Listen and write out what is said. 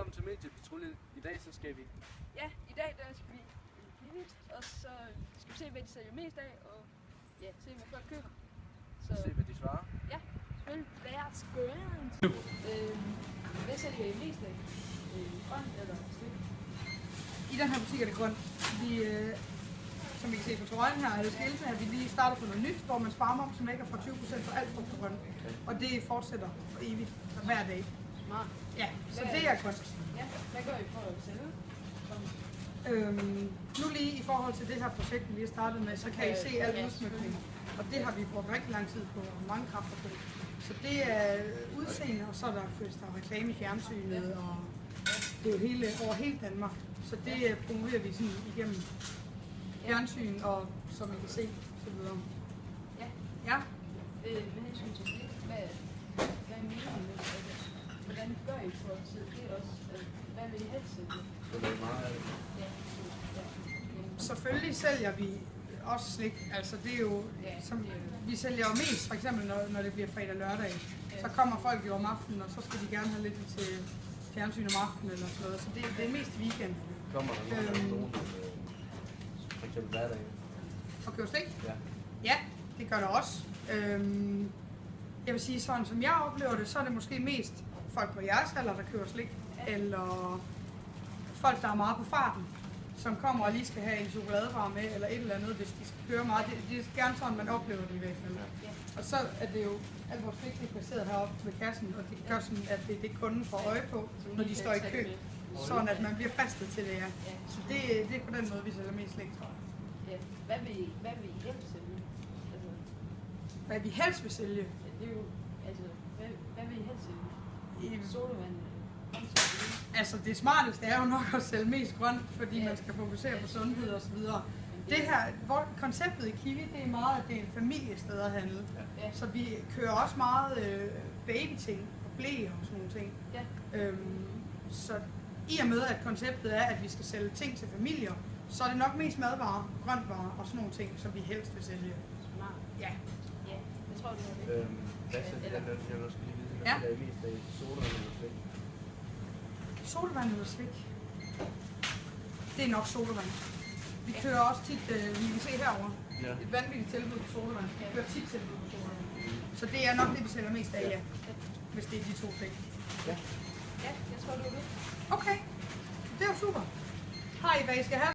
Velkommen til Mediepatruljen. I dag så skal vi... Ja, i dag der skal vi i Kivit, og så skal vi se, hvad de sælger mest af, og ja, se, hvad folk køber. Så se, hvad de svarer. Ja, selvfølgelig. That's good. Hvad sælger I mest af? Grøn eller slik? I den her butik er det grønt. Vi, som I kan se på trøjen her, eller skilte, har vi lige startet på noget nyt, hvor man sparer moms, som lægger fra 20% for alt frugt og grønt. Og det fortsætter for evigt, hver dag. Smart. Ja, så det er grønt. Ja, hvad gør I for at sælge? Nu lige i forhold til det her projekt, vi lige har startet med, så kan I se al udsmykning. Og det har vi brugt rigtig lang tid på, og mange kræfter på. Så det er udseende, og så er der reklame i fjernsynet, og det er jo over hele Danmark. Så det promoverer vi sådan igennem fjernsyn, og som I kan se, så videre. Ja. Ja. Med hensyn til det, hvad er meningen med det? Hvordan gør I for at sætte det også? Hvad vil I helst sætte? Så det er meget af det. Ja. Selvfølgelig sælger vi også slik. Altså det er jo, som, vi sælger jo mest, for eksempel når det bliver fredag og lørdag. Så kommer folk jo om aftenen, og så skal de gerne have lidt til fjernsyn om aftenen eller sådan noget. Så det er mest weekend. Kommer der nogen, for eksempel hverdag? Og køber slik? Ja. Ja, det gør der også. Jeg vil sige sådan, som jeg oplever det, så er det måske mest folk på jeres alder, der køber slik. Eller folk, der er meget på farten, som kommer og lige skal have en chokoladebar med, eller et eller andet, hvis de skal køre meget. Det er gerne sådan, man oplever det i hvert fald. Og så er det jo, alt vores slik er placeret heroppe ved kassen, og det gør sådan, at det er det kunden får øje på, når de står i kø. Sådan, at man bliver fristet til det, ja. Så det er på den måde, vi sælger mest slik, tror jeg. Ja. Hvad vil I helst sælge? Altså, Hvad vi helst vil sælge? det er jo, altså, hvad vil I helst sælge? Sodavand? Altså det smarteste er jo nok at sælge mest grønt, fordi man skal fokusere på sundhed og så videre. Det her, konceptet i Kiwi, det er meget, at det er en familiested at handle. Så vi kører også meget babyting og blæ og sådan nogle ting. Så i og med, at konceptet er, at vi skal sælge ting til familier, så er det nok mest madvarer, grøntvarer og sådan nogle ting, som vi helst vil sælge. Smart. Ja. Ja, jeg tror, det er det. Hvad sælger jeg også lige vide, hvad der er mest af sodavand eller slik? Sodavand eller slik? Det er nok sodavand. Vi kører også tit, vi kan se herovre, et vanvittigt tilbud på sodavand. Vi kører tit tilbud på sodavand. Så det er nok det, vi sælger mest af, ja. Hvis det er de to ting. Ja, jeg tror, det er det. Okay, det er jo super. Har I, hvad I skal have?